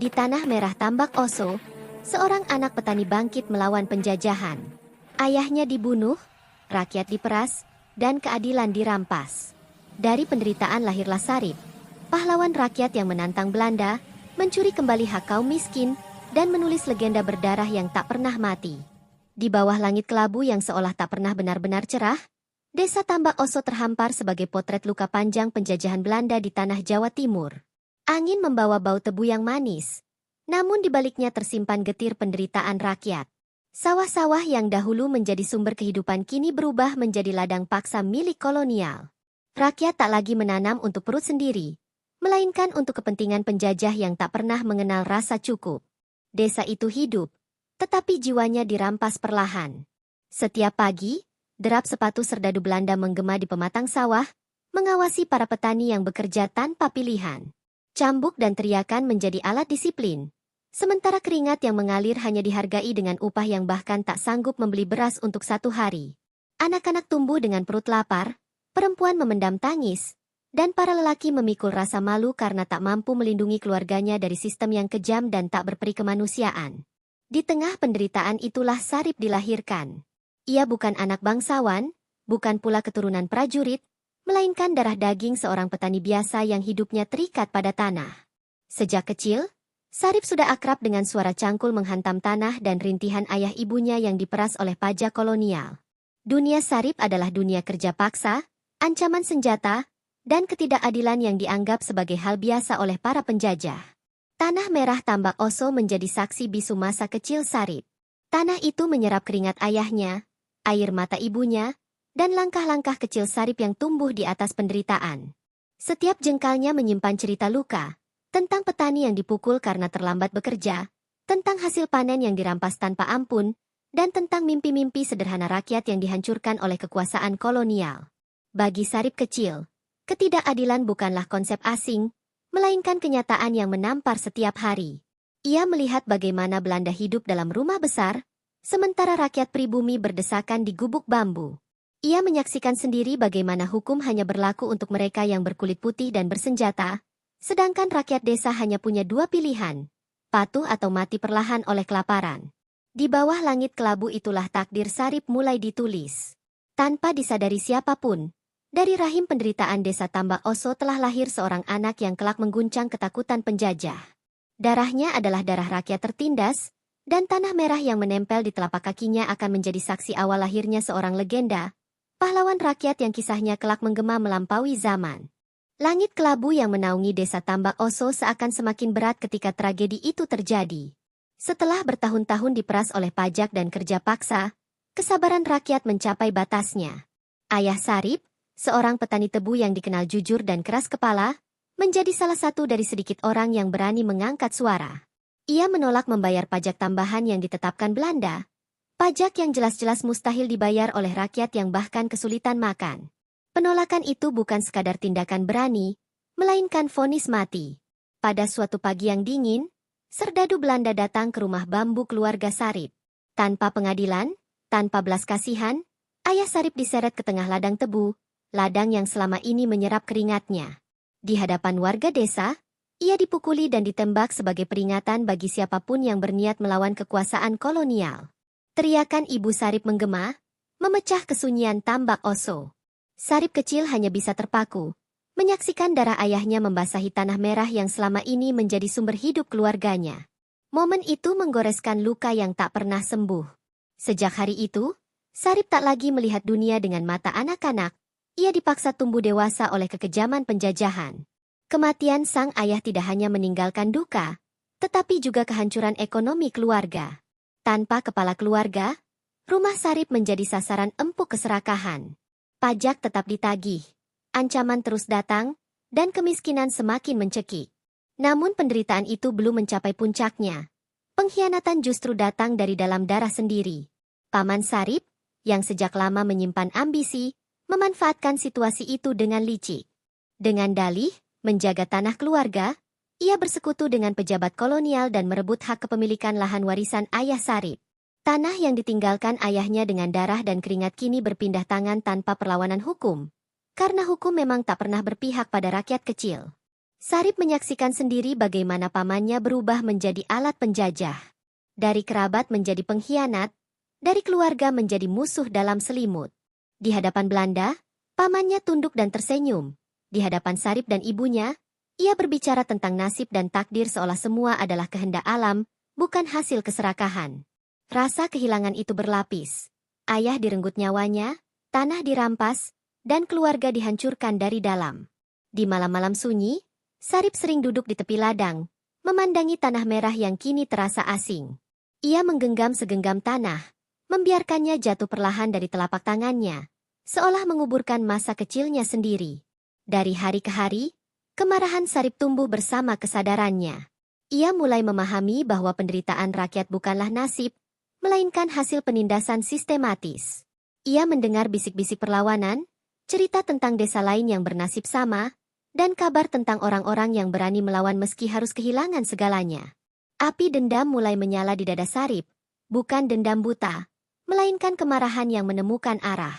Di tanah merah tambak Oso, seorang anak petani bangkit melawan penjajahan. Ayahnya dibunuh, rakyat diperas, dan keadilan dirampas. Dari penderitaan lahirlah Sarip, pahlawan rakyat yang menantang Belanda, mencuri kembali hak kaum miskin, dan menulis legenda berdarah yang tak pernah mati. Di bawah langit kelabu yang seolah tak pernah benar-benar cerah, desa Tambak Oso terhampar sebagai potret luka panjang penjajahan Belanda di tanah Jawa Timur. Angin membawa bau tebu yang manis, namun di baliknya tersimpan getir penderitaan rakyat. Sawah-sawah yang dahulu menjadi sumber kehidupan kini berubah menjadi ladang paksa milik kolonial. Rakyat tak lagi menanam untuk perut sendiri, melainkan untuk kepentingan penjajah yang tak pernah mengenal rasa cukup. Desa itu hidup, tetapi jiwanya dirampas perlahan. Setiap pagi, derap sepatu serdadu Belanda menggema di pematang sawah, mengawasi para petani yang bekerja tanpa pilihan. Cambuk dan teriakan menjadi alat disiplin, sementara keringat yang mengalir hanya dihargai dengan upah yang bahkan tak sanggup membeli beras untuk 1 hari. Anak-anak tumbuh dengan perut lapar, perempuan memendam tangis, dan para lelaki memikul rasa malu karena tak mampu melindungi keluarganya dari sistem yang kejam dan tak berperi kemanusiaan. Di tengah penderitaan itulah Sarip dilahirkan. Ia bukan anak bangsawan, bukan pula keturunan prajurit, melainkan darah daging seorang petani biasa yang hidupnya terikat pada tanah. Sejak kecil, Sarip sudah akrab dengan suara cangkul menghantam tanah dan rintihan ayah ibunya yang diperas oleh pajak kolonial. Dunia Sarip adalah dunia kerja paksa, ancaman senjata, dan ketidakadilan yang dianggap sebagai hal biasa oleh para penjajah. Tanah merah Tambak Oso menjadi saksi bisu masa kecil Sarip. Tanah itu menyerap keringat ayahnya, air mata ibunya, dan langkah-langkah kecil Sarip yang tumbuh di atas penderitaan. Setiap jengkalnya menyimpan cerita luka, tentang petani yang dipukul karena terlambat bekerja, tentang hasil panen yang dirampas tanpa ampun, dan tentang mimpi-mimpi sederhana rakyat yang dihancurkan oleh kekuasaan kolonial. Bagi Sarip kecil, ketidakadilan bukanlah konsep asing, melainkan kenyataan yang menampar setiap hari. Ia melihat bagaimana Belanda hidup dalam rumah besar, sementara rakyat pribumi berdesakan di gubuk bambu. Ia menyaksikan sendiri bagaimana hukum hanya berlaku untuk mereka yang berkulit putih dan bersenjata, sedangkan rakyat desa hanya punya 2 pilihan, patuh atau mati perlahan oleh kelaparan. Di bawah langit kelabu itulah takdir Sarip mulai ditulis. Tanpa disadari siapapun, dari rahim penderitaan desa Tambak Oso telah lahir seorang anak yang kelak mengguncang ketakutan penjajah. Darahnya adalah darah rakyat tertindas, dan tanah merah yang menempel di telapak kakinya akan menjadi saksi awal lahirnya seorang legenda, pahlawan rakyat yang kisahnya kelak menggema melampaui zaman. Langit kelabu yang menaungi desa Tambak Oso seakan semakin berat ketika tragedi itu terjadi. Setelah bertahun-tahun diperas oleh pajak dan kerja paksa, kesabaran rakyat mencapai batasnya. Ayah Sarip, seorang petani tebu yang dikenal jujur dan keras kepala, menjadi salah satu dari sedikit orang yang berani mengangkat suara. Ia menolak membayar pajak tambahan yang ditetapkan Belanda, pajak yang jelas-jelas mustahil dibayar oleh rakyat yang bahkan kesulitan makan. Penolakan itu bukan sekadar tindakan berani, melainkan vonis mati. Pada suatu pagi yang dingin, serdadu Belanda datang ke rumah bambu keluarga Sarip. Tanpa pengadilan, tanpa belas kasihan, ayah Sarip diseret ke tengah ladang tebu, ladang yang selama ini menyerap keringatnya. Di hadapan warga desa, ia dipukuli dan ditembak sebagai peringatan bagi siapapun yang berniat melawan kekuasaan kolonial. Teriakan ibu Sarip menggema, memecah kesunyian Tambak Oso. Sarip kecil hanya bisa terpaku, menyaksikan darah ayahnya membasahi tanah merah yang selama ini menjadi sumber hidup keluarganya. Momen itu menggoreskan luka yang tak pernah sembuh. Sejak hari itu, Sarip tak lagi melihat dunia dengan mata anak-anak. Ia dipaksa tumbuh dewasa oleh kekejaman penjajahan. Kematian sang ayah tidak hanya meninggalkan duka, tetapi juga kehancuran ekonomi keluarga. Tanpa kepala keluarga, rumah Sarip menjadi sasaran empuk keserakahan. Pajak tetap ditagih, ancaman terus datang, dan kemiskinan semakin mencekik. Namun penderitaan itu belum mencapai puncaknya. Pengkhianatan justru datang dari dalam darah sendiri. Paman Sarip, yang sejak lama menyimpan ambisi, memanfaatkan situasi itu dengan licik. Dengan dalih menjaga tanah keluarga, ia bersekutu dengan pejabat kolonial dan merebut hak kepemilikan lahan warisan ayah Sarip. Tanah yang ditinggalkan ayahnya dengan darah dan keringat kini berpindah tangan tanpa perlawanan hukum, karena hukum memang tak pernah berpihak pada rakyat kecil. Sarip menyaksikan sendiri bagaimana pamannya berubah menjadi alat penjajah. Dari kerabat menjadi pengkhianat, dari keluarga menjadi musuh dalam selimut. Di hadapan Belanda, pamannya tunduk dan tersenyum. Di hadapan Sarip dan ibunya, ia berbicara tentang nasib dan takdir seolah semua adalah kehendak alam, bukan hasil keserakahan. Rasa kehilangan itu berlapis. Ayah direnggut nyawanya, tanah dirampas, dan keluarga dihancurkan dari dalam. Di malam-malam sunyi, Sarip sering duduk di tepi ladang, memandangi tanah merah yang kini terasa asing. Ia menggenggam segenggam tanah, membiarkannya jatuh perlahan dari telapak tangannya, seolah menguburkan masa kecilnya sendiri. Dari hari ke hari, kemarahan Sarip tumbuh bersama kesadarannya. Ia mulai memahami bahwa penderitaan rakyat bukanlah nasib, melainkan hasil penindasan sistematis. Ia mendengar bisik-bisik perlawanan, cerita tentang desa lain yang bernasib sama, dan kabar tentang orang-orang yang berani melawan meski harus kehilangan segalanya. Api dendam mulai menyala di dada Sarip, bukan dendam buta, melainkan kemarahan yang menemukan arah.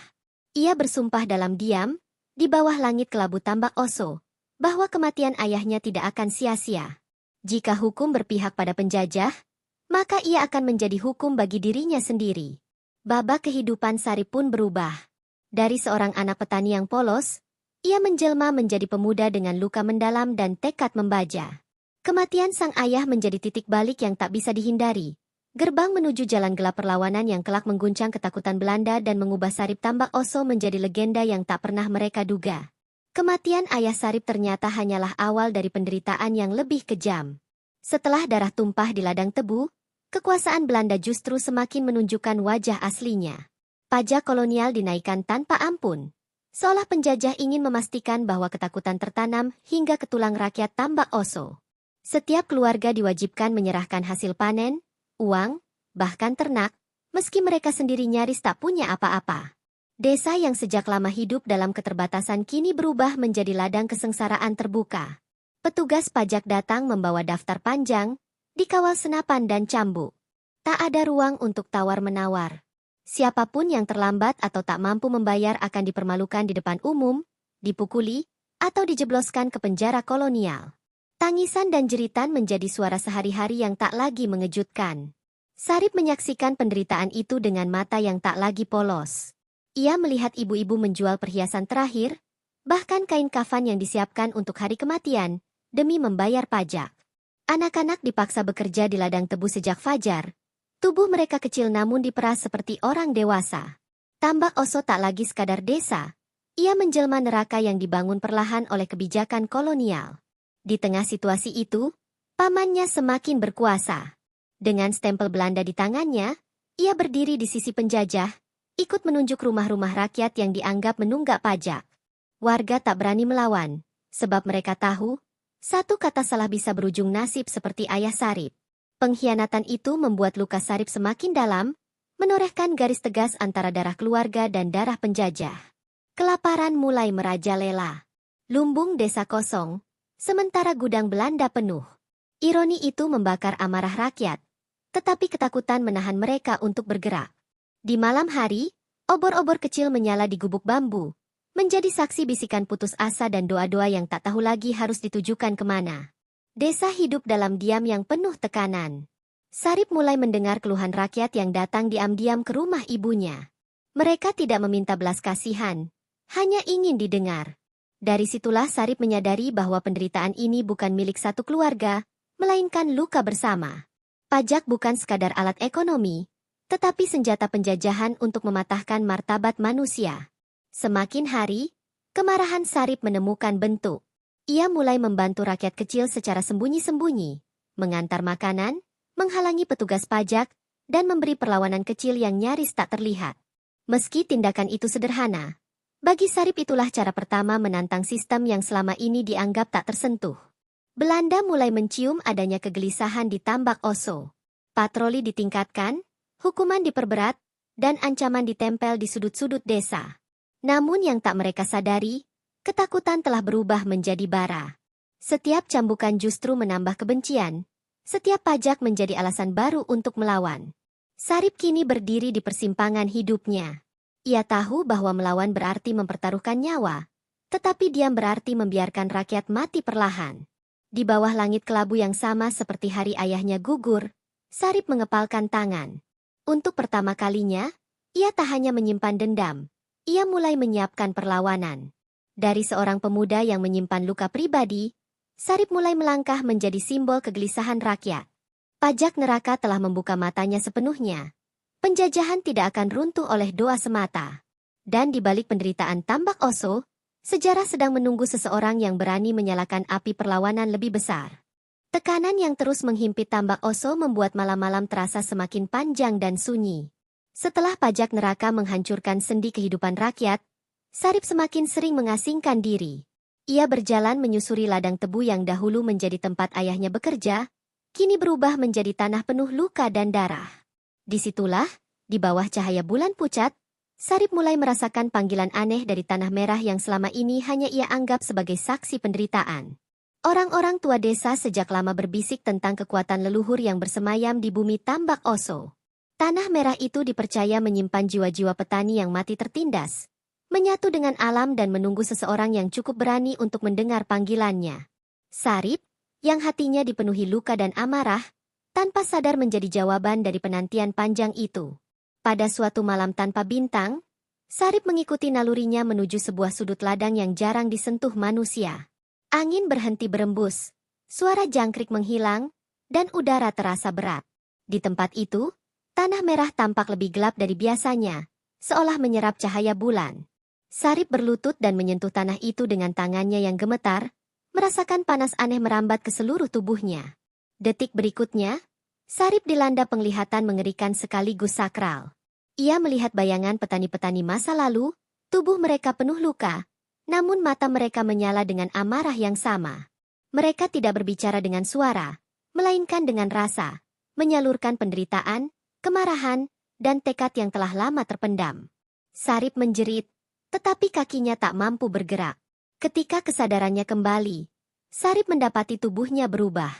Ia bersumpah dalam diam, di bawah langit kelabu Tambak Oso, bahwa kematian ayahnya tidak akan sia-sia. Jika hukum berpihak pada penjajah, maka ia akan menjadi hukum bagi dirinya sendiri. Babak kehidupan Sarip pun berubah. Dari seorang anak petani yang polos, ia menjelma menjadi pemuda dengan luka mendalam dan tekad membaja. Kematian sang ayah menjadi titik balik yang tak bisa dihindari. Gerbang menuju jalan gelap perlawanan yang kelak mengguncang ketakutan Belanda dan mengubah Sarip Tambak Oso menjadi legenda yang tak pernah mereka duga. Kematian ayah Sarip ternyata hanyalah awal dari penderitaan yang lebih kejam. Setelah darah tumpah di ladang tebu, kekuasaan Belanda justru semakin menunjukkan wajah aslinya. Pajak kolonial dinaikkan tanpa ampun. Seolah penjajah ingin memastikan bahwa ketakutan tertanam hingga ke tulang rakyat Tambak Oso. Setiap keluarga diwajibkan menyerahkan hasil panen, uang, bahkan ternak, meski mereka sendiri nyaris tak punya apa-apa. Desa yang sejak lama hidup dalam keterbatasan kini berubah menjadi ladang kesengsaraan terbuka. Petugas pajak datang membawa daftar panjang, dikawal senapan dan cambuk. Tak ada ruang untuk tawar-menawar. Siapapun yang terlambat atau tak mampu membayar akan dipermalukan di depan umum, dipukuli, atau dijebloskan ke penjara kolonial. Tangisan dan jeritan menjadi suara sehari-hari yang tak lagi mengejutkan. Sarip menyaksikan penderitaan itu dengan mata yang tak lagi polos. Ia melihat ibu-ibu menjual perhiasan terakhir, bahkan kain kafan yang disiapkan untuk hari kematian, demi membayar pajak. Anak-anak dipaksa bekerja di ladang tebu sejak fajar. Tubuh mereka kecil namun diperas seperti orang dewasa. Tambak Oso tak lagi sekadar desa. Ia menjelma neraka yang dibangun perlahan oleh kebijakan kolonial. Di tengah situasi itu, pamannya semakin berkuasa. Dengan stempel Belanda di tangannya, ia berdiri di sisi penjajah, ikut menunjuk rumah-rumah rakyat yang dianggap menunggak pajak. Warga tak berani melawan, sebab mereka tahu, satu kata salah bisa berujung nasib seperti ayah Sarip. Pengkhianatan itu membuat luka Sarip semakin dalam, menorehkan garis tegas antara darah keluarga dan darah penjajah. Kelaparan mulai merajalela. Lumbung desa kosong, sementara gudang Belanda penuh. Ironi itu membakar amarah rakyat, tetapi ketakutan menahan mereka untuk bergerak. Di malam hari, obor-obor kecil menyala di gubuk bambu, menjadi saksi bisikan putus asa dan doa-doa yang tak tahu lagi harus ditujukan kemana. Desa hidup dalam diam yang penuh tekanan. Sarip mulai mendengar keluhan rakyat yang datang diam-diam ke rumah ibunya. Mereka tidak meminta belas kasihan, hanya ingin didengar. Dari situlah Sarip menyadari bahwa penderitaan ini bukan milik satu keluarga, melainkan luka bersama. Pajak bukan sekadar alat ekonomi, tetapi senjata penjajahan untuk mematahkan martabat manusia. Semakin hari, kemarahan Sarip menemukan bentuk. Ia mulai membantu rakyat kecil secara sembunyi-sembunyi, mengantar makanan, menghalangi petugas pajak, dan memberi perlawanan kecil yang nyaris tak terlihat. Meski tindakan itu sederhana, bagi Sarip itulah cara pertama menantang sistem yang selama ini dianggap tak tersentuh. Belanda mulai mencium adanya kegelisahan di Tambak Oso. Patroli ditingkatkan, hukuman diperberat, dan ancaman ditempel di sudut-sudut desa. Namun yang tak mereka sadari, ketakutan telah berubah menjadi bara. Setiap cambukan justru menambah kebencian, setiap pajak menjadi alasan baru untuk melawan. Sarip kini berdiri di persimpangan hidupnya. Ia tahu bahwa melawan berarti mempertaruhkan nyawa, tetapi diam berarti membiarkan rakyat mati perlahan. Di bawah langit kelabu yang sama seperti hari ayahnya gugur, Sarip mengepalkan tangan. Untuk pertama kalinya, ia tak hanya menyimpan dendam, ia mulai menyiapkan perlawanan. Dari seorang pemuda yang menyimpan luka pribadi, Sarip mulai melangkah menjadi simbol kegelisahan rakyat. Pajak neraka telah membuka matanya sepenuhnya. Penjajahan tidak akan runtuh oleh doa semata. Dan di balik penderitaan Tambak Oso, sejarah sedang menunggu seseorang yang berani menyalakan api perlawanan lebih besar. Tekanan yang terus menghimpit Tambak Oso membuat malam-malam terasa semakin panjang dan sunyi. Setelah pajak neraka menghancurkan sendi kehidupan rakyat, Sarip semakin sering mengasingkan diri. Ia berjalan menyusuri ladang tebu yang dahulu menjadi tempat ayahnya bekerja, kini berubah menjadi tanah penuh luka dan darah. Disitulah, di bawah cahaya bulan pucat, Sarip mulai merasakan panggilan aneh dari tanah merah yang selama ini hanya ia anggap sebagai saksi penderitaan. Orang-orang tua desa sejak lama berbisik tentang kekuatan leluhur yang bersemayam di bumi Tambak Oso. Tanah merah itu dipercaya menyimpan jiwa-jiwa petani yang mati tertindas, menyatu dengan alam dan menunggu seseorang yang cukup berani untuk mendengar panggilannya. Sarip, yang hatinya dipenuhi luka dan amarah, tanpa sadar menjadi jawaban dari penantian panjang itu. Pada suatu malam tanpa bintang, Sarip mengikuti nalurinya menuju sebuah sudut ladang yang jarang disentuh manusia. Angin berhenti berembus, suara jangkrik menghilang, dan udara terasa berat. Di tempat itu, tanah merah tampak lebih gelap dari biasanya, seolah menyerap cahaya bulan. Sarip berlutut dan menyentuh tanah itu dengan tangannya yang gemetar, merasakan panas aneh merambat ke seluruh tubuhnya. Detik berikutnya, Sarip dilanda penglihatan mengerikan sekaligus sakral. Ia melihat bayangan petani-petani masa lalu, tubuh mereka penuh luka, namun mata mereka menyala dengan amarah yang sama. Mereka tidak berbicara dengan suara, melainkan dengan rasa, menyalurkan penderitaan, kemarahan, dan tekad yang telah lama terpendam. Sarip menjerit, tetapi kakinya tak mampu bergerak. Ketika kesadarannya kembali, Sarip mendapati tubuhnya berubah.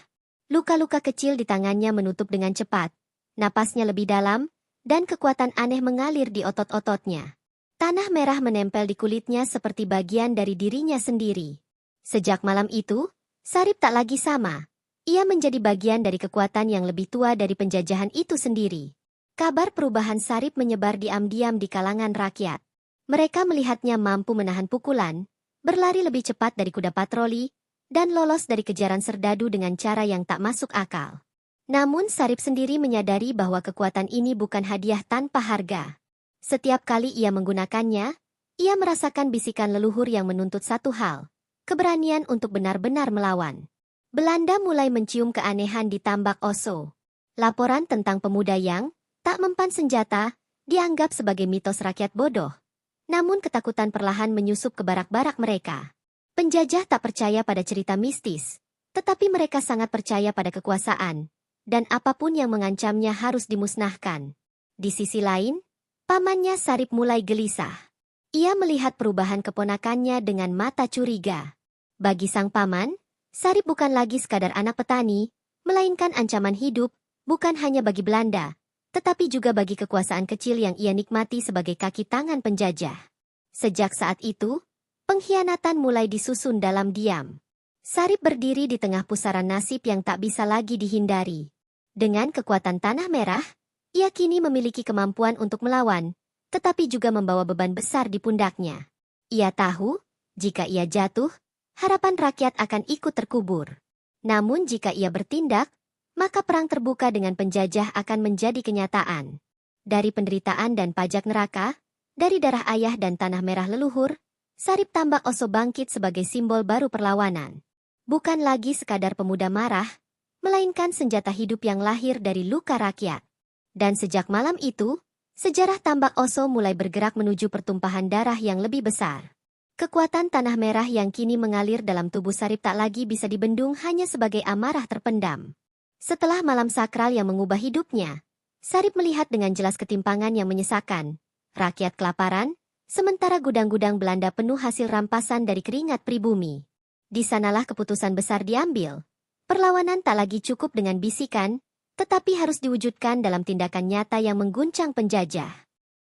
Luka-luka kecil di tangannya menutup dengan cepat, napasnya lebih dalam, dan kekuatan aneh mengalir di otot-ototnya. Tanah merah menempel di kulitnya seperti bagian dari dirinya sendiri. Sejak malam itu, Sarip tak lagi sama. Ia menjadi bagian dari kekuatan yang lebih tua dari penjajahan itu sendiri. Kabar perubahan Sarip menyebar diam-diam di kalangan rakyat. Mereka melihatnya mampu menahan pukulan, berlari lebih cepat dari kuda patroli, dan lolos dari kejaran serdadu dengan cara yang tak masuk akal. Namun Sarip sendiri menyadari bahwa kekuatan ini bukan hadiah tanpa harga. Setiap kali ia menggunakannya, ia merasakan bisikan leluhur yang menuntut satu hal, keberanian untuk benar-benar melawan. Belanda mulai mencium keanehan di Tambak Oso. Laporan tentang pemuda yang tak mempan senjata dianggap sebagai mitos rakyat bodoh. Namun ketakutan perlahan menyusup ke barak-barak mereka. Penjajah tak percaya pada cerita mistis, tetapi mereka sangat percaya pada kekuasaan, dan apapun yang mengancamnya harus dimusnahkan. Di sisi lain, pamannya Sarip mulai gelisah. Ia melihat perubahan keponakannya dengan mata curiga. Bagi sang paman, Sarip bukan lagi sekadar anak petani, melainkan ancaman hidup, bukan hanya bagi Belanda, tetapi juga bagi kekuasaan kecil yang ia nikmati sebagai kaki tangan penjajah. Sejak saat itu, pengkhianatan mulai disusun dalam diam. Sarip berdiri di tengah pusaran nasib yang tak bisa lagi dihindari. Dengan kekuatan tanah merah, ia kini memiliki kemampuan untuk melawan, tetapi juga membawa beban besar di pundaknya. Ia tahu, jika ia jatuh, harapan rakyat akan ikut terkubur. Namun jika ia bertindak, maka perang terbuka dengan penjajah akan menjadi kenyataan. Dari penderitaan dan pajak neraka, dari darah ayah dan tanah merah leluhur, Sarip Tambak Oso bangkit sebagai simbol baru perlawanan. Bukan lagi sekadar pemuda marah, melainkan senjata hidup yang lahir dari luka rakyat. Dan sejak malam itu, sejarah Tambak Oso mulai bergerak menuju pertumpahan darah yang lebih besar. Kekuatan tanah merah yang kini mengalir dalam tubuh Sarip tak lagi bisa dibendung hanya sebagai amarah terpendam. Setelah malam sakral yang mengubah hidupnya, Sarip melihat dengan jelas ketimpangan yang menyesakan. Rakyat kelaparan, sementara gudang-gudang Belanda penuh hasil rampasan dari keringat pribumi. Di sanalah keputusan besar diambil. Perlawanan tak lagi cukup dengan bisikan, tetapi harus diwujudkan dalam tindakan nyata yang mengguncang penjajah.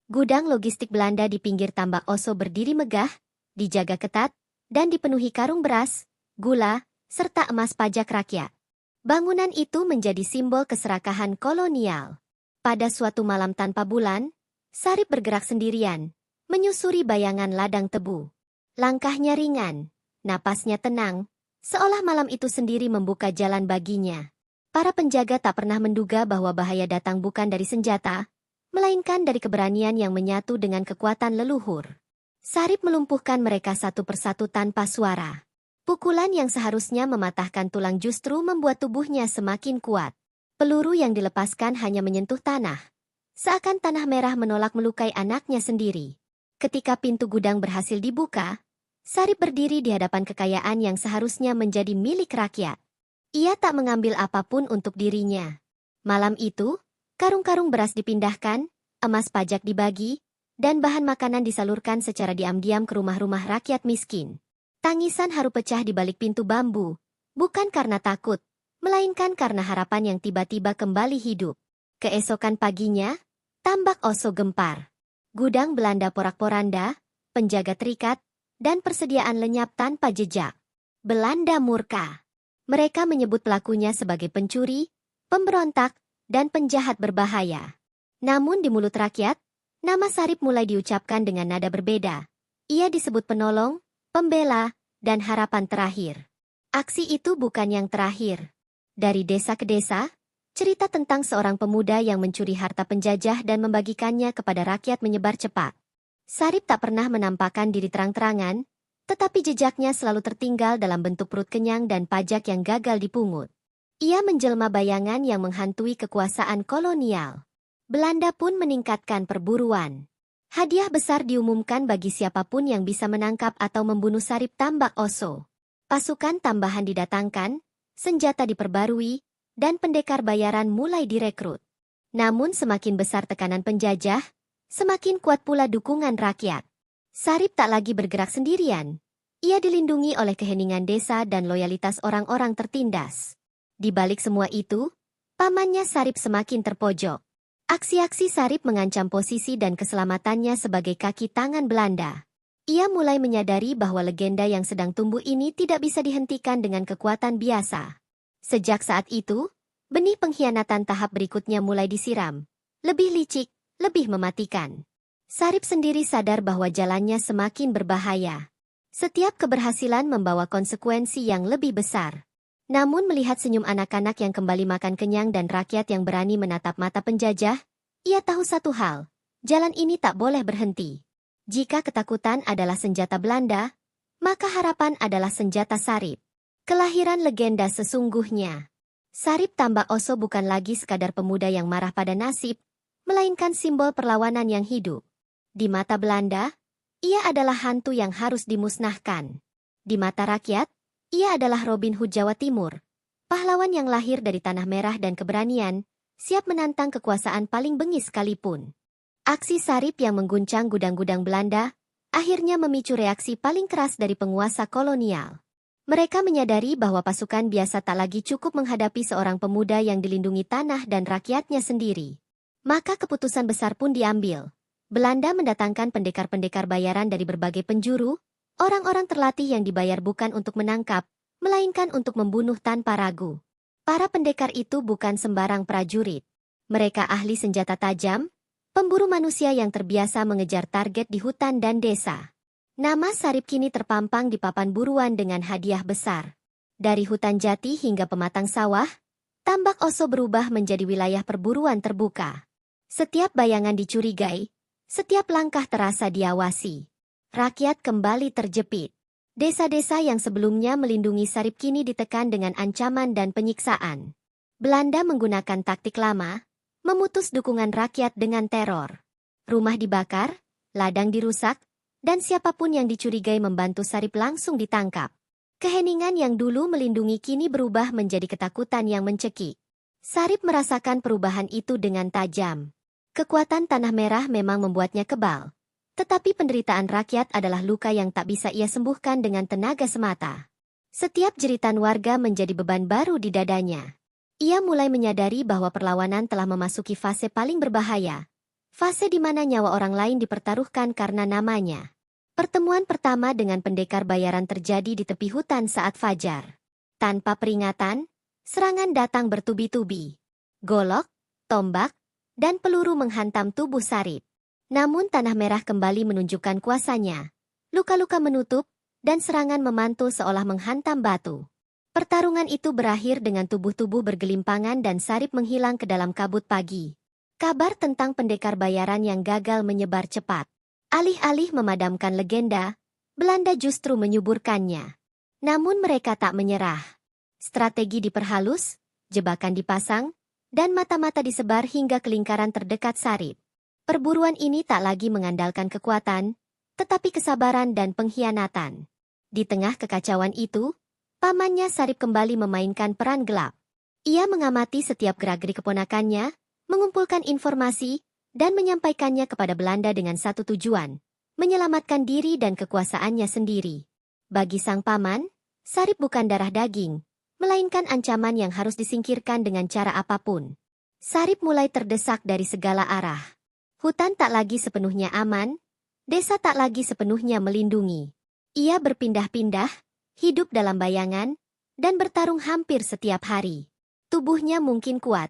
Gudang logistik Belanda di pinggir Tambak Oso berdiri megah, dijaga ketat, dan dipenuhi karung beras, gula, serta emas pajak rakyat. Bangunan itu menjadi simbol keserakahan kolonial. Pada suatu malam tanpa bulan, Sarip bergerak sendirian, menyusuri bayangan ladang tebu. Langkahnya ringan, napasnya tenang, seolah malam itu sendiri membuka jalan baginya. Para penjaga tak pernah menduga bahwa bahaya datang bukan dari senjata, melainkan dari keberanian yang menyatu dengan kekuatan leluhur. Sarip melumpuhkan mereka satu persatu tanpa suara. Pukulan yang seharusnya mematahkan tulang justru membuat tubuhnya semakin kuat. Peluru yang dilepaskan hanya menyentuh tanah. Seakan tanah merah menolak melukai anaknya sendiri. Ketika pintu gudang berhasil dibuka, Sarip berdiri di hadapan kekayaan yang seharusnya menjadi milik rakyat. Ia tak mengambil apapun untuk dirinya. Malam itu, karung-karung beras dipindahkan, emas pajak dibagi, dan bahan makanan disalurkan secara diam-diam ke rumah-rumah rakyat miskin. Tangisan haru pecah di balik pintu bambu, bukan karena takut, melainkan karena harapan yang tiba-tiba kembali hidup. Keesokan paginya, Tambak Oso gempar. Gudang Belanda porak-poranda, penjaga terikat, dan persediaan lenyap tanpa jejak. Belanda murka. Mereka menyebut pelakunya sebagai pencuri, pemberontak, dan penjahat berbahaya. Namun di mulut rakyat, nama Sarip mulai diucapkan dengan nada berbeda. Ia disebut penolong, pembela, dan harapan terakhir. Aksi itu bukan yang terakhir. Dari desa ke desa, cerita tentang seorang pemuda yang mencuri harta penjajah dan membagikannya kepada rakyat menyebar cepat. Sarip tak pernah menampakkan diri terang-terangan, tetapi jejaknya selalu tertinggal dalam bentuk perut kenyang dan pajak yang gagal dipungut. Ia menjelma bayangan yang menghantui kekuasaan kolonial. Belanda pun meningkatkan perburuan. Hadiah besar diumumkan bagi siapapun yang bisa menangkap atau membunuh Sarip Tambak Oso. Pasukan tambahan didatangkan, senjata diperbarui, dan pendekar bayaran mulai direkrut. Namun semakin besar tekanan penjajah, semakin kuat pula dukungan rakyat. Sarip tak lagi bergerak sendirian. Ia dilindungi oleh keheningan desa dan loyalitas orang-orang tertindas. Di balik semua itu, pamannya Sarip semakin terpojok. Aksi-aksi Sarip mengancam posisi dan keselamatannya sebagai kaki tangan Belanda. Ia mulai menyadari bahwa legenda yang sedang tumbuh ini tidak bisa dihentikan dengan kekuatan biasa. Sejak saat itu, benih pengkhianatan tahap berikutnya mulai disiram. Lebih licik, lebih mematikan. Sarip sendiri sadar bahwa jalannya semakin berbahaya. Setiap keberhasilan membawa konsekuensi yang lebih besar. Namun melihat senyum anak-anak yang kembali makan kenyang dan rakyat yang berani menatap mata penjajah, ia tahu satu hal, jalan ini tak boleh berhenti. Jika ketakutan adalah senjata Belanda, maka harapan adalah senjata Sarip. Kelahiran legenda sesungguhnya. Sarip Tambak Oso bukan lagi sekadar pemuda yang marah pada nasib, melainkan simbol perlawanan yang hidup. Di mata Belanda, ia adalah hantu yang harus dimusnahkan. Di mata rakyat, ia adalah Robin Hood Jawa Timur, pahlawan yang lahir dari tanah merah dan keberanian, siap menantang kekuasaan paling bengis sekalipun. Aksi Sarip yang mengguncang gudang-gudang Belanda, akhirnya memicu reaksi paling keras dari penguasa kolonial. Mereka menyadari bahwa pasukan biasa tak lagi cukup menghadapi seorang pemuda yang dilindungi tanah dan rakyatnya sendiri. Maka keputusan besar pun diambil. Belanda mendatangkan pendekar-pendekar bayaran dari berbagai penjuru, orang-orang terlatih yang dibayar bukan untuk menangkap, melainkan untuk membunuh tanpa ragu. Para pendekar itu bukan sembarang prajurit. Mereka ahli senjata tajam, pemburu manusia yang terbiasa mengejar target di hutan dan desa. Nama Sarip kini terpampang di papan buruan dengan hadiah besar. Dari hutan jati hingga pematang sawah, Tambak Oso berubah menjadi wilayah perburuan terbuka. Setiap bayangan dicurigai, setiap langkah terasa diawasi. Rakyat kembali terjepit. Desa-desa yang sebelumnya melindungi Sarip kini ditekan dengan ancaman dan penyiksaan. Belanda menggunakan taktik lama, memutus dukungan rakyat dengan teror. Rumah dibakar, ladang dirusak, dan siapapun yang dicurigai membantu Sarip langsung ditangkap. Keheningan yang dulu melindungi kini berubah menjadi ketakutan yang mencekik. Sarip merasakan perubahan itu dengan tajam. Kekuatan tanah merah memang membuatnya kebal. Tetapi penderitaan rakyat adalah luka yang tak bisa ia sembuhkan dengan tenaga semata. Setiap jeritan warga menjadi beban baru di dadanya. Ia mulai menyadari bahwa perlawanan telah memasuki fase paling berbahaya. Fase di mana nyawa orang lain dipertaruhkan karena namanya. Pertemuan pertama dengan pendekar bayaran terjadi di tepi hutan saat fajar. Tanpa peringatan, serangan datang bertubi-tubi. Golok, tombak, dan peluru menghantam tubuh Sarip. Namun Tanah Merah kembali menunjukkan kuasanya. Luka-luka menutup, dan serangan memantul seolah menghantam batu. Pertarungan itu berakhir dengan tubuh-tubuh bergelimpangan dan Sarip menghilang ke dalam kabut pagi. Kabar tentang pendekar bayaran yang gagal menyebar cepat. Alih-alih memadamkan legenda, Belanda justru menyuburkannya. Namun mereka tak menyerah. Strategi diperhalus, jebakan dipasang, dan mata-mata disebar hingga ke lingkaran terdekat Sarip. Perburuan ini tak lagi mengandalkan kekuatan, tetapi kesabaran dan pengkhianatan. Di tengah kekacauan itu, pamannya Sarip kembali memainkan peran gelap. Ia mengamati setiap gerak-gerik keponakannya, mengumpulkan informasi, dan menyampaikannya kepada Belanda dengan satu tujuan, menyelamatkan diri dan kekuasaannya sendiri. Bagi sang paman, Sarip bukan darah daging, melainkan ancaman yang harus disingkirkan dengan cara apapun. Sarip mulai terdesak dari segala arah. Hutan tak lagi sepenuhnya aman, desa tak lagi sepenuhnya melindungi. Ia berpindah-pindah, hidup dalam bayangan, dan bertarung hampir setiap hari. Tubuhnya mungkin kuat,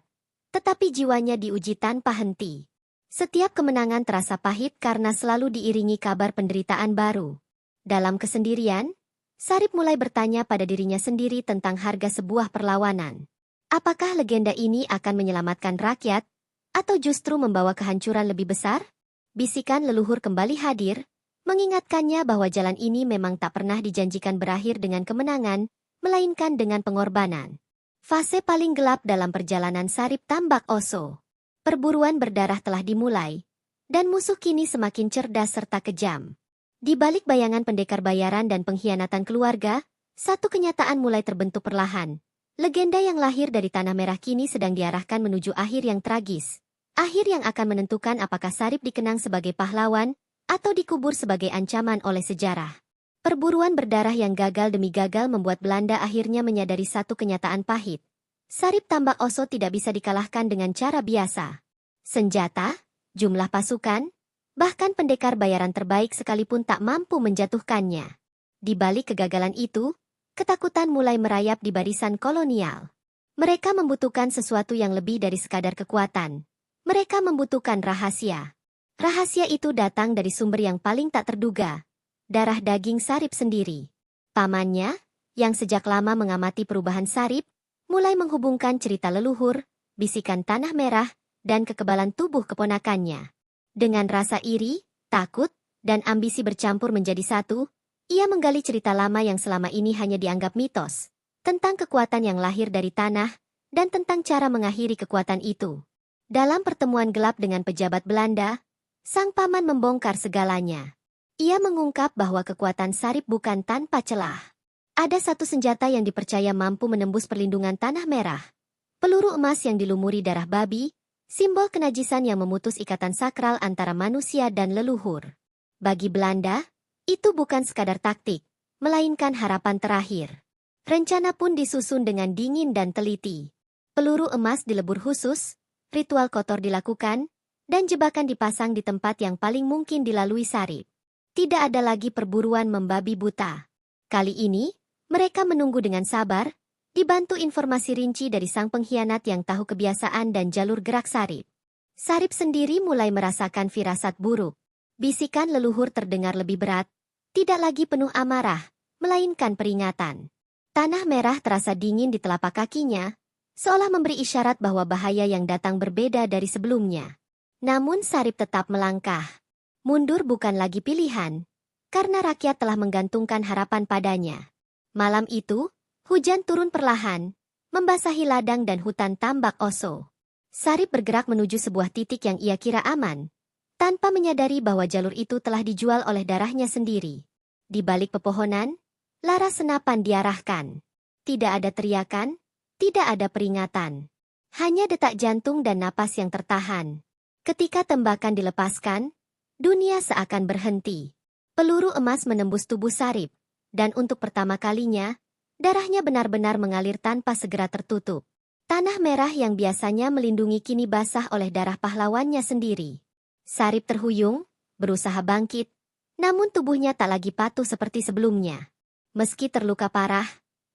tetapi jiwanya diuji tanpa henti. Setiap kemenangan terasa pahit karena selalu diiringi kabar penderitaan baru. Dalam kesendirian, Sarip mulai bertanya pada dirinya sendiri tentang harga sebuah perlawanan. Apakah legenda ini akan menyelamatkan rakyat, atau justru membawa kehancuran lebih besar? Bisikan leluhur kembali hadir, mengingatkannya bahwa jalan ini memang tak pernah dijanjikan berakhir dengan kemenangan, melainkan dengan pengorbanan. Fase paling gelap dalam perjalanan Sarip Tambak Oso. Perburuan berdarah telah dimulai, dan musuh kini semakin cerdas serta kejam. Di balik bayangan pendekar bayaran dan pengkhianatan keluarga, satu kenyataan mulai terbentuk perlahan. Legenda yang lahir dari Tanah Merah kini sedang diarahkan menuju akhir yang tragis. Akhir yang akan menentukan apakah Sarip dikenang sebagai pahlawan, atau dikubur sebagai ancaman oleh sejarah. Perburuan berdarah yang gagal demi gagal membuat Belanda akhirnya menyadari satu kenyataan pahit. Sarip Tambak Oso tidak bisa dikalahkan dengan cara biasa. Senjata, jumlah pasukan, bahkan pendekar bayaran terbaik sekalipun tak mampu menjatuhkannya. Di balik kegagalan itu, ketakutan mulai merayap di barisan kolonial. Mereka membutuhkan sesuatu yang lebih dari sekadar kekuatan. Mereka membutuhkan rahasia. Rahasia itu datang dari sumber yang paling tak terduga, darah daging Sarip sendiri. Pamannya, yang sejak lama mengamati perubahan Sarip, mulai menghubungkan cerita leluhur, bisikan Tanah Merah, dan kekebalan tubuh keponakannya. Dengan rasa iri, takut, dan ambisi bercampur menjadi satu, ia menggali cerita lama yang selama ini hanya dianggap mitos, tentang kekuatan yang lahir dari tanah, dan tentang cara mengakhiri kekuatan itu. Dalam pertemuan gelap dengan pejabat Belanda, sang paman membongkar segalanya. Ia mengungkap bahwa kekuatan Sarip bukan tanpa celah. Ada satu senjata yang dipercaya mampu menembus perlindungan Tanah Merah. Peluru emas yang dilumuri darah babi, simbol kenajisan yang memutus ikatan sakral antara manusia dan leluhur. Bagi Belanda, itu bukan sekadar taktik, melainkan harapan terakhir. Rencana pun disusun dengan dingin dan teliti. Peluru emas dilebur khusus, ritual kotor dilakukan, dan jebakan dipasang di tempat yang paling mungkin dilalui Sarip. Tidak ada lagi perburuan membabi buta. Kali ini, mereka menunggu dengan sabar, dibantu informasi rinci dari sang pengkhianat yang tahu kebiasaan dan jalur gerak Sarip. Sarip sendiri mulai merasakan firasat buruk. Bisikan leluhur terdengar lebih berat, tidak lagi penuh amarah, melainkan peringatan. Tanah Merah terasa dingin di telapak kakinya, seolah memberi isyarat bahwa bahaya yang datang berbeda dari sebelumnya. Namun Sarip tetap melangkah. Mundur bukan lagi pilihan, karena rakyat telah menggantungkan harapan padanya. Malam itu, hujan turun perlahan, membasahi ladang dan hutan Tambak Oso. Sarip bergerak menuju sebuah titik yang ia kira aman, tanpa menyadari bahwa jalur itu telah dijual oleh darahnya sendiri. Di balik pepohonan, laras senapan diarahkan. Tidak ada teriakan, tidak ada peringatan. Hanya detak jantung dan napas yang tertahan. Ketika tembakan dilepaskan, dunia seakan berhenti. Peluru emas menembus tubuh Sarip, dan untuk pertama kalinya, darahnya benar-benar mengalir tanpa segera tertutup. Tanah Merah yang biasanya melindungi kini basah oleh darah pahlawannya sendiri. Sarip terhuyung, berusaha bangkit, namun tubuhnya tak lagi patuh seperti sebelumnya. Meski terluka parah,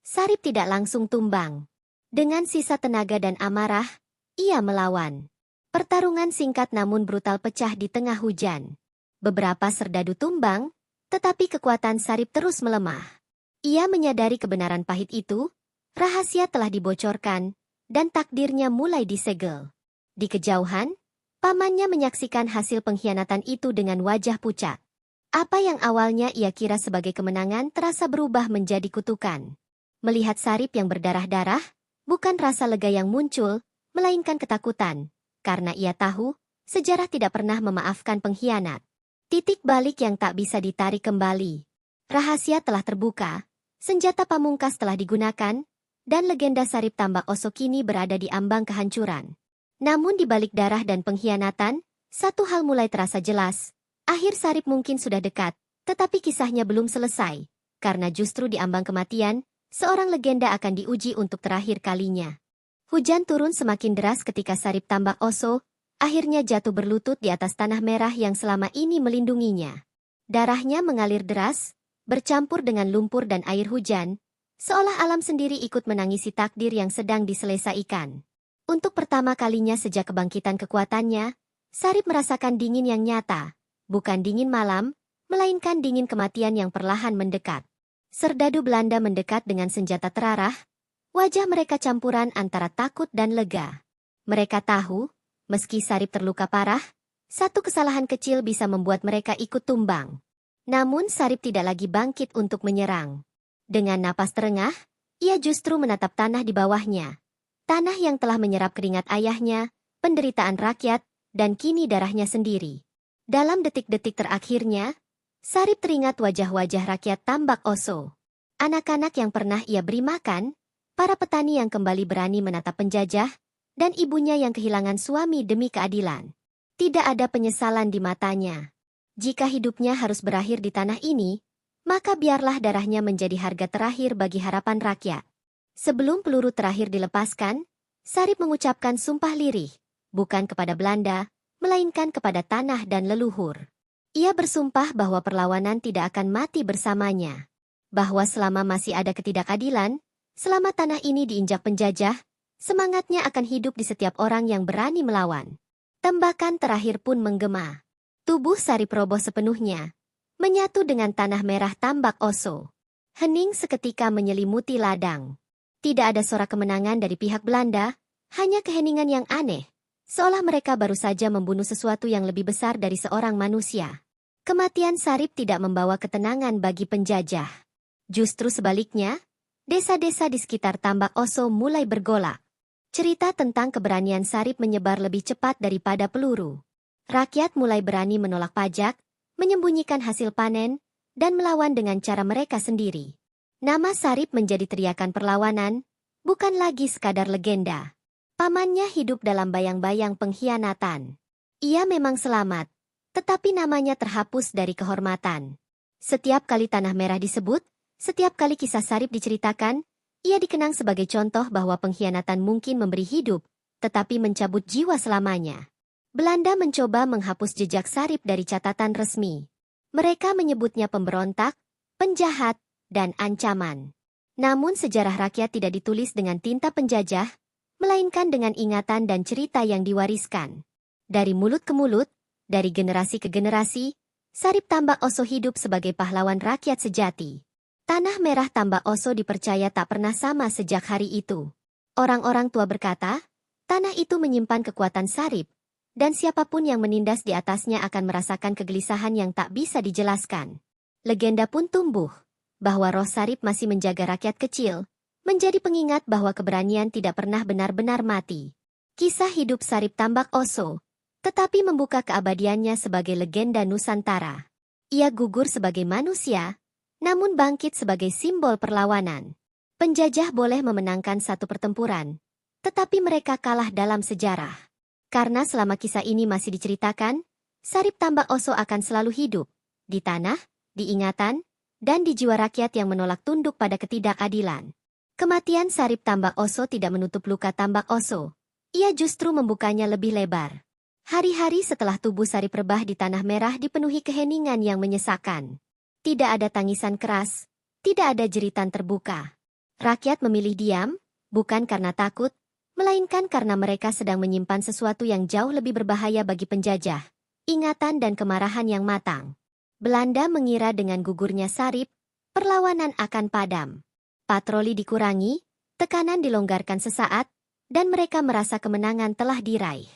Sarip tidak langsung tumbang. Dengan sisa tenaga dan amarah, ia melawan. Pertarungan singkat namun brutal pecah di tengah hujan. Beberapa serdadu tumbang, tetapi kekuatan Sarip terus melemah. Ia menyadari kebenaran pahit itu, rahasia telah dibocorkan, dan takdirnya mulai disegel. Di kejauhan, pamannya menyaksikan hasil pengkhianatan itu dengan wajah pucat. Apa yang awalnya ia kira sebagai kemenangan terasa berubah menjadi kutukan. Melihat Sarip yang berdarah-darah, bukan rasa lega yang muncul, melainkan ketakutan, karena ia tahu, sejarah tidak pernah memaafkan pengkhianat. Titik balik yang tak bisa ditarik kembali. Rahasia telah terbuka, senjata pamungkas telah digunakan, dan legenda Sarip Tambak Oso kini berada di ambang kehancuran. Namun di balik darah dan pengkhianatan, satu hal mulai terasa jelas. Akhir Sarip mungkin sudah dekat, tetapi kisahnya belum selesai. Karena justru di ambang kematian, seorang legenda akan diuji untuk terakhir kalinya. Hujan turun semakin deras ketika Sarip Tambak Oso akhirnya jatuh berlutut di atas tanah merah yang selama ini melindunginya. Darahnya mengalir deras, bercampur dengan lumpur dan air hujan, seolah alam sendiri ikut menangisi takdir yang sedang diselesaikan. Untuk pertama kalinya sejak kebangkitan kekuatannya, Sarip merasakan dingin yang nyata. Bukan dingin malam, melainkan dingin kematian yang perlahan mendekat. Serdadu Belanda mendekat dengan senjata terarah, wajah mereka campuran antara takut dan lega. Mereka tahu, meski Sarip terluka parah, satu kesalahan kecil bisa membuat mereka ikut tumbang. Namun Sarip tidak lagi bangkit untuk menyerang. Dengan napas terengah, ia justru menatap tanah di bawahnya. Tanah yang telah menyerap keringat ayahnya, penderitaan rakyat, dan kini darahnya sendiri. Dalam detik-detik terakhirnya, Sarip teringat wajah-wajah rakyat Tambak Oso. Anak-anak yang pernah ia beri makan, para petani yang kembali berani menatap penjajah, dan ibunya yang kehilangan suami demi keadilan. Tidak ada penyesalan di matanya. Jika hidupnya harus berakhir di tanah ini, maka biarlah darahnya menjadi harga terakhir bagi harapan rakyat. Sebelum peluru terakhir dilepaskan, Sarip mengucapkan sumpah lirih, bukan kepada Belanda, melainkan kepada tanah dan leluhur. Ia bersumpah bahwa perlawanan tidak akan mati bersamanya. Bahwa selama masih ada ketidakadilan, selama tanah ini diinjak penjajah, semangatnya akan hidup di setiap orang yang berani melawan. Tembakan terakhir pun menggema. Tubuh Sarip roboh sepenuhnya, menyatu dengan tanah merah Tambak Oso. Hening seketika menyelimuti ladang. Tidak ada suara kemenangan dari pihak Belanda, hanya keheningan yang aneh. Seolah mereka baru saja membunuh sesuatu yang lebih besar dari seorang manusia. Kematian Sarip tidak membawa ketenangan bagi penjajah. Justru sebaliknya, desa-desa di sekitar Tambak Oso mulai bergolak. Cerita tentang keberanian Sarip menyebar lebih cepat daripada peluru. Rakyat mulai berani menolak pajak, menyembunyikan hasil panen, dan melawan dengan cara mereka sendiri. Nama Sarip menjadi teriakan perlawanan, bukan lagi sekadar legenda. Pamannya hidup dalam bayang-bayang pengkhianatan. Ia memang selamat, tetapi namanya terhapus dari kehormatan. Setiap kali tanah merah disebut, setiap kali kisah Sarip diceritakan, ia dikenang sebagai contoh bahwa pengkhianatan mungkin memberi hidup, tetapi mencabut jiwa selamanya. Belanda mencoba menghapus jejak Sarip dari catatan resmi. Mereka menyebutnya pemberontak, penjahat, dan ancaman. Namun sejarah rakyat tidak ditulis dengan tinta penjajah, melainkan dengan ingatan dan cerita yang diwariskan. Dari mulut ke mulut, dari generasi ke generasi, Sarip Tambak Oso hidup sebagai pahlawan rakyat sejati. Tanah merah Tambak Oso dipercaya tak pernah sama sejak hari itu. Orang-orang tua berkata, tanah itu menyimpan kekuatan Sarip, dan siapapun yang menindas di atasnya akan merasakan kegelisahan yang tak bisa dijelaskan. Legenda pun tumbuh, bahwa roh Sarip masih menjaga rakyat kecil, menjadi pengingat bahwa keberanian tidak pernah benar-benar mati. Kisah hidup Sarip Tambak Oso, tetapi membuka keabadiannya sebagai legenda Nusantara. Ia gugur sebagai manusia, namun bangkit sebagai simbol perlawanan. Penjajah boleh memenangkan satu pertempuran, tetapi mereka kalah dalam sejarah. Karena selama kisah ini masih diceritakan, Sarip Tambak Oso akan selalu hidup, di tanah, di ingatan, dan di jiwa rakyat yang menolak tunduk pada ketidakadilan. Kematian Sarip Tambak Oso tidak menutup luka Tambak Oso. Ia justru membukanya lebih lebar. Hari-hari setelah tubuh Sarip rebah di tanah merah dipenuhi keheningan yang menyesakan. Tidak ada tangisan keras, tidak ada jeritan terbuka. Rakyat memilih diam, bukan karena takut, melainkan karena mereka sedang menyimpan sesuatu yang jauh lebih berbahaya bagi penjajah, ingatan dan kemarahan yang matang. Belanda mengira dengan gugurnya Sarip, perlawanan akan padam. Patroli dikurangi, tekanan dilonggarkan sesaat, dan mereka merasa kemenangan telah diraih.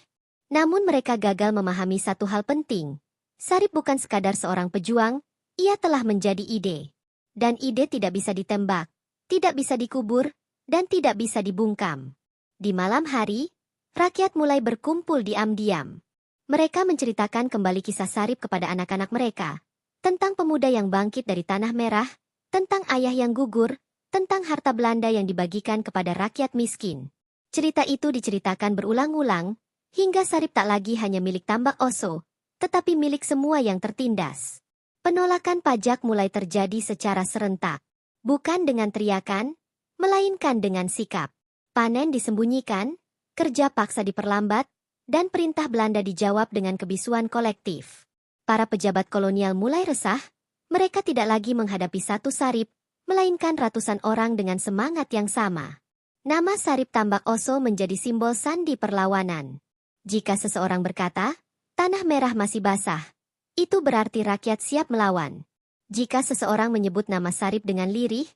Namun mereka gagal memahami satu hal penting. Sarip bukan sekadar seorang pejuang, ia telah menjadi ide. Dan ide tidak bisa ditembak, tidak bisa dikubur, dan tidak bisa dibungkam. Di malam hari, rakyat mulai berkumpul diam-diam. Mereka menceritakan kembali kisah Sarip kepada anak-anak mereka, tentang pemuda yang bangkit dari tanah merah, tentang ayah yang gugur, tentang harta Belanda yang dibagikan kepada rakyat miskin. Cerita itu diceritakan berulang-ulang, hingga Sarip tak lagi hanya milik Tambak Oso, tetapi milik semua yang tertindas. Penolakan pajak mulai terjadi secara serentak, bukan dengan teriakan, melainkan dengan sikap. Panen disembunyikan, kerja paksa diperlambat, dan perintah Belanda dijawab dengan kebisuan kolektif. Para pejabat kolonial mulai resah, mereka tidak lagi menghadapi satu Sarip, melainkan ratusan orang dengan semangat yang sama. Nama Sarip Tambak Oso menjadi simbol sandi perlawanan. Jika seseorang berkata, tanah merah masih basah, itu berarti rakyat siap melawan. Jika seseorang menyebut nama Sarip dengan lirih,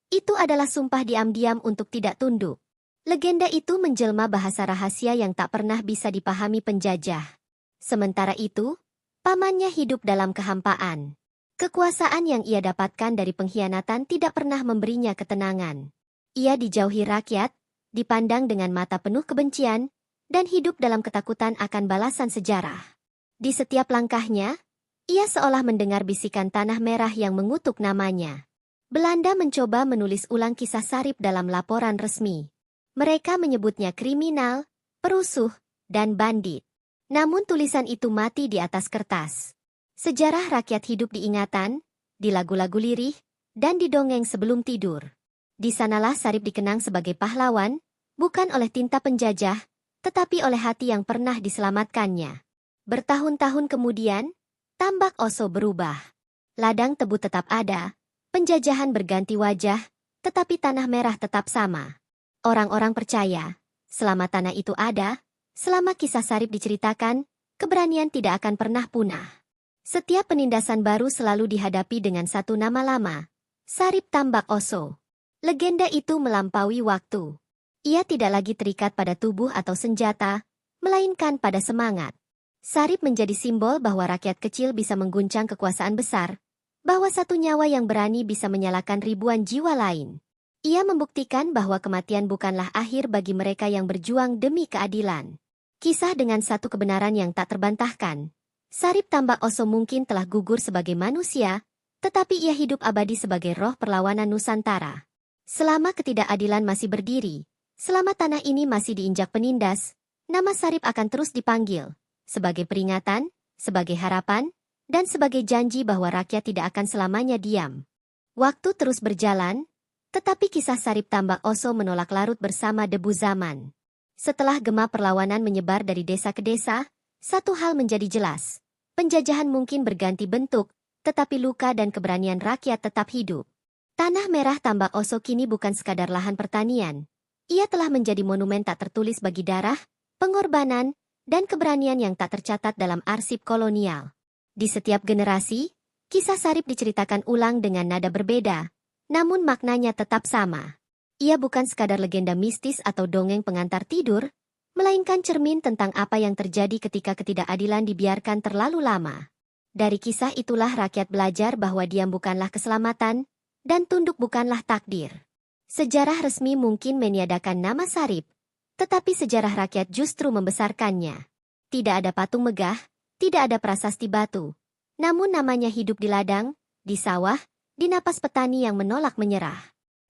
itu adalah sumpah diam-diam untuk tidak tunduk. Legenda itu menjelma bahasa rahasia yang tak pernah bisa dipahami penjajah. Sementara itu, pamannya hidup dalam kehampaan. Kekuasaan yang ia dapatkan dari pengkhianatan tidak pernah memberinya ketenangan. Ia dijauhi rakyat, dipandang dengan mata penuh kebencian, dan hidup dalam ketakutan akan balasan sejarah. Di setiap langkahnya, ia seolah mendengar bisikan tanah merah yang mengutuk namanya. Belanda mencoba menulis ulang kisah Sarip dalam laporan resmi. Mereka menyebutnya kriminal, perusuh, dan bandit. Namun tulisan itu mati di atas kertas. Sejarah rakyat hidup diingatan, di lagu-lagu lirih, dan didongeng sebelum tidur. Di sanalah Sarip dikenang sebagai pahlawan, bukan oleh tinta penjajah, tetapi oleh hati yang pernah diselamatkannya. Bertahun-tahun kemudian, Tambak Oso berubah. Ladang tebu tetap ada, penjajahan berganti wajah, tetapi tanah merah tetap sama. Orang-orang percaya, selama tanah itu ada, selama kisah Sarip diceritakan, keberanian tidak akan pernah punah. Setiap penindasan baru selalu dihadapi dengan satu nama lama, Sarip Tambak Oso. Legenda itu melampaui waktu. Ia tidak lagi terikat pada tubuh atau senjata, melainkan pada semangat. Sarip menjadi simbol bahwa rakyat kecil bisa mengguncang kekuasaan besar, bahwa satu nyawa yang berani bisa menyalakan ribuan jiwa lain. Ia membuktikan bahwa kematian bukanlah akhir bagi mereka yang berjuang demi keadilan. Kisah dengan satu kebenaran yang tak terbantahkan. Sarip Tambak Oso mungkin telah gugur sebagai manusia, tetapi ia hidup abadi sebagai roh perlawanan Nusantara. Selama ketidakadilan masih berdiri, selama tanah ini masih diinjak penindas, nama Sarip akan terus dipanggil, sebagai peringatan, sebagai harapan, dan sebagai janji bahwa rakyat tidak akan selamanya diam. Waktu terus berjalan, tetapi kisah Sarip Tambak Oso menolak larut bersama debu zaman. Setelah gema perlawanan menyebar dari desa ke desa, satu hal menjadi jelas. Penjajahan mungkin berganti bentuk, tetapi luka dan keberanian rakyat tetap hidup. Tanah merah Tambak Oso kini bukan sekadar lahan pertanian. Ia telah menjadi monumen tak tertulis bagi darah, pengorbanan, dan keberanian yang tak tercatat dalam arsip kolonial. Di setiap generasi, kisah Sarip diceritakan ulang dengan nada berbeda, namun maknanya tetap sama. Ia bukan sekadar legenda mistis atau dongeng pengantar tidur, melainkan cermin tentang apa yang terjadi ketika ketidakadilan dibiarkan terlalu lama. Dari kisah itulah rakyat belajar bahwa diam bukanlah keselamatan, dan tunduk bukanlah takdir. Sejarah resmi mungkin meniadakan nama Sarip, tetapi sejarah rakyat justru membesarkannya. Tidak ada patung megah, tidak ada prasasti batu, namun namanya hidup di ladang, di sawah, di napas petani yang menolak menyerah.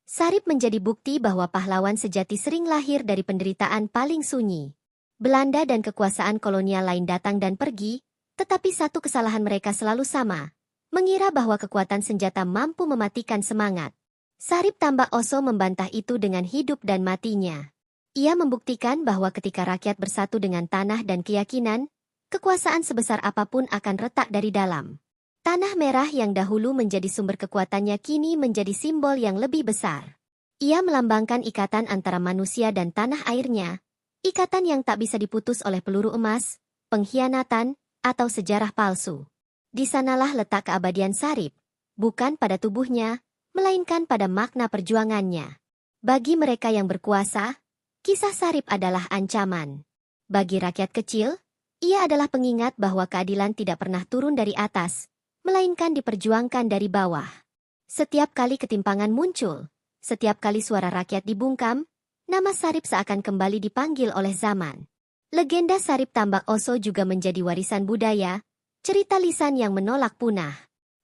Sarip menjadi bukti bahwa pahlawan sejati sering lahir dari penderitaan paling sunyi. Belanda dan kekuasaan kolonial lain datang dan pergi, tetapi satu kesalahan mereka selalu sama, mengira bahwa kekuatan senjata mampu mematikan semangat. Sarip Tambak Oso membantah itu dengan hidup dan matinya. Ia membuktikan bahwa ketika rakyat bersatu dengan tanah dan keyakinan, kekuasaan sebesar apapun akan retak dari dalam. Tanah merah yang dahulu menjadi sumber kekuatannya kini menjadi simbol yang lebih besar. Ia melambangkan ikatan antara manusia dan tanah airnya, ikatan yang tak bisa diputus oleh peluru emas, pengkhianatan, atau sejarah palsu. Di sanalah letak keabadian Sarip, bukan pada tubuhnya, melainkan pada makna perjuangannya. Bagi mereka yang berkuasa, kisah Sarip adalah ancaman. Bagi rakyat kecil, ia adalah pengingat bahwa keadilan tidak pernah turun dari atas, melainkan diperjuangkan dari bawah. Setiap kali ketimpangan muncul, setiap kali suara rakyat dibungkam, nama Sarip seakan kembali dipanggil oleh zaman. Legenda Sarip Tambak Oso juga menjadi warisan budaya, cerita lisan yang menolak punah.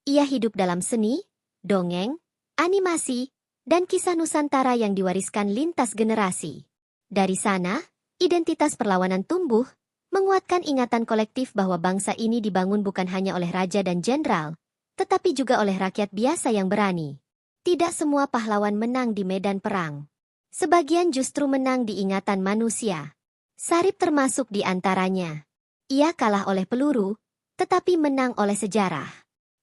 Ia hidup dalam seni, dongeng, animasi, dan kisah Nusantara yang diwariskan lintas generasi. Dari sana, identitas perlawanan tumbuh, menguatkan ingatan kolektif bahwa bangsa ini dibangun bukan hanya oleh raja dan jenderal, tetapi juga oleh rakyat biasa yang berani. Tidak semua pahlawan menang di medan perang. Sebagian justru menang di ingatan manusia. Sarip termasuk di antaranya. Ia kalah oleh peluru, tetapi menang oleh sejarah.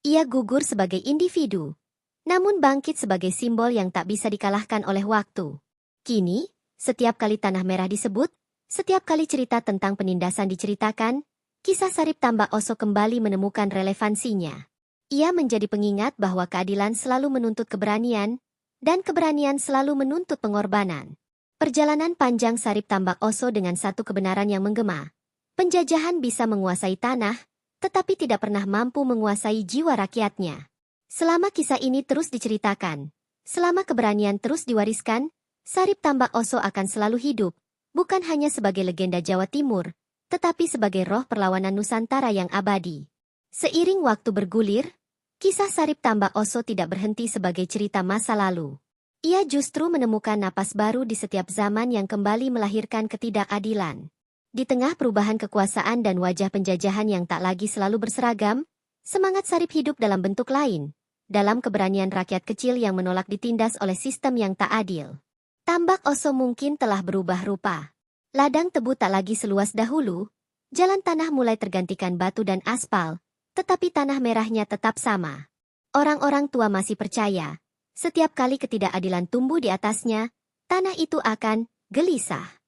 Ia gugur sebagai individu, namun bangkit sebagai simbol yang tak bisa dikalahkan oleh waktu. Kini, setiap kali Tanah Merah disebut, setiap kali cerita tentang penindasan diceritakan, kisah Sarip Tambak Oso kembali menemukan relevansinya. Ia menjadi pengingat bahwa keadilan selalu menuntut keberanian, dan keberanian selalu menuntut pengorbanan. Perjalanan panjang Sarip Tambak Oso dengan satu kebenaran yang menggema. Penjajahan bisa menguasai tanah, tetapi tidak pernah mampu menguasai jiwa rakyatnya. Selama kisah ini terus diceritakan, selama keberanian terus diwariskan, Sarip Tambak Oso akan selalu hidup, bukan hanya sebagai legenda Jawa Timur, tetapi sebagai roh perlawanan Nusantara yang abadi. Seiring waktu bergulir, kisah Sarip Tambak Oso tidak berhenti sebagai cerita masa lalu. Ia justru menemukan napas baru di setiap zaman yang kembali melahirkan ketidakadilan. Di tengah perubahan kekuasaan dan wajah penjajahan yang tak lagi selalu berseragam, semangat Sarip hidup dalam bentuk lain, dalam keberanian rakyat kecil yang menolak ditindas oleh sistem yang tak adil. Tambak Oso mungkin telah berubah rupa. Ladang tebu tak lagi seluas dahulu, jalan tanah mulai tergantikan batu dan aspal, tetapi tanah merahnya tetap sama. Orang-orang tua masih percaya, setiap kali ketidakadilan tumbuh di atasnya, tanah itu akan gelisah.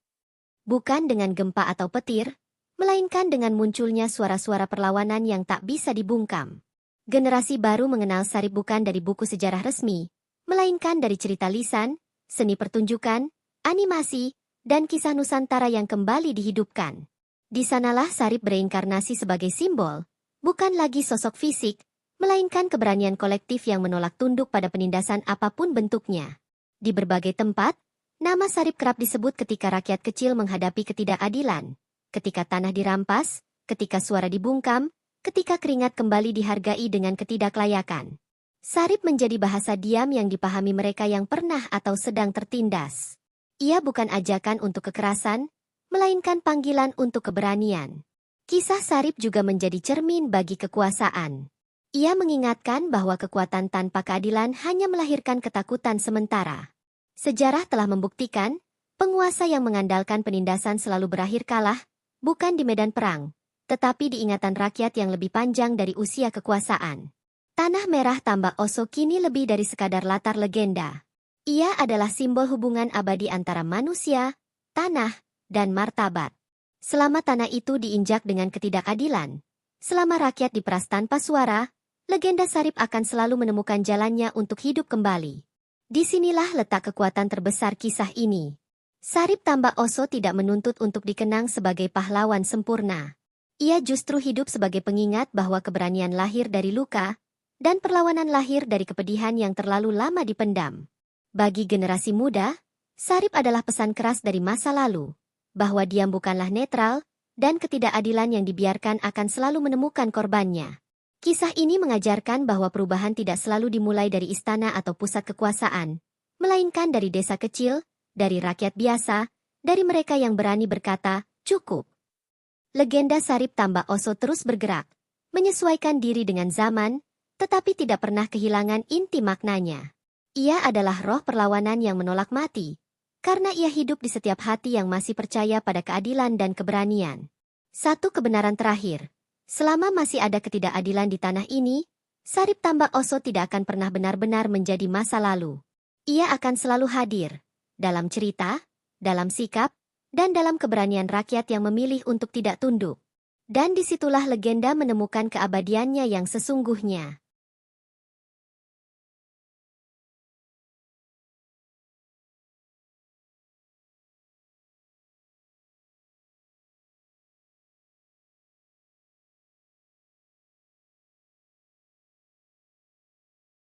Bukan dengan gempa atau petir, melainkan dengan munculnya suara-suara perlawanan yang tak bisa dibungkam. Generasi baru mengenal Sarip bukan dari buku sejarah resmi, melainkan dari cerita lisan, seni pertunjukan, animasi, dan kisah Nusantara yang kembali dihidupkan. Di sanalah Sarip bereinkarnasi sebagai simbol, bukan lagi sosok fisik, melainkan keberanian kolektif yang menolak tunduk pada penindasan apapun bentuknya. Di berbagai tempat, nama Sarip kerap disebut ketika rakyat kecil menghadapi ketidakadilan, ketika tanah dirampas, ketika suara dibungkam, ketika keringat kembali dihargai dengan ketidaklayakan. Sarip menjadi bahasa diam yang dipahami mereka yang pernah atau sedang tertindas. Ia bukan ajakan untuk kekerasan, melainkan panggilan untuk keberanian. Kisah Sarip juga menjadi cermin bagi kekuasaan. Ia mengingatkan bahwa kekuatan tanpa keadilan hanya melahirkan ketakutan sementara. Sejarah telah membuktikan, penguasa yang mengandalkan penindasan selalu berakhir kalah, bukan di medan perang, tetapi di ingatan rakyat yang lebih panjang dari usia kekuasaan. Tanah Merah Tambak Oso kini lebih dari sekadar latar legenda. Ia adalah simbol hubungan abadi antara manusia, tanah, dan martabat. Selama tanah itu diinjak dengan ketidakadilan, selama rakyat diperas tanpa suara, legenda Sarip akan selalu menemukan jalannya untuk hidup kembali. Disinilah letak kekuatan terbesar kisah ini. Sarip Tambak Oso tidak menuntut untuk dikenang sebagai pahlawan sempurna. Ia justru hidup sebagai pengingat bahwa keberanian lahir dari luka, dan perlawanan lahir dari kepedihan yang terlalu lama dipendam. Bagi generasi muda, Sarip adalah pesan keras dari masa lalu, bahwa diam bukanlah netral, dan ketidakadilan yang dibiarkan akan selalu menemukan korbannya. Kisah ini mengajarkan bahwa perubahan tidak selalu dimulai dari istana atau pusat kekuasaan, melainkan dari desa kecil, dari rakyat biasa, dari mereka yang berani berkata, cukup. Legenda Sarip Tambak Oso terus bergerak, menyesuaikan diri dengan zaman, tetapi tidak pernah kehilangan inti maknanya. Ia adalah roh perlawanan yang menolak mati, karena ia hidup di setiap hati yang masih percaya pada keadilan dan keberanian. Satu kebenaran terakhir, selama masih ada ketidakadilan di tanah ini, Sarip Tambak Oso tidak akan pernah benar-benar menjadi masa lalu. Ia akan selalu hadir, dalam cerita, dalam sikap, dan dalam keberanian rakyat yang memilih untuk tidak tunduk. Dan disitulah legenda menemukan keabadiannya yang sesungguhnya.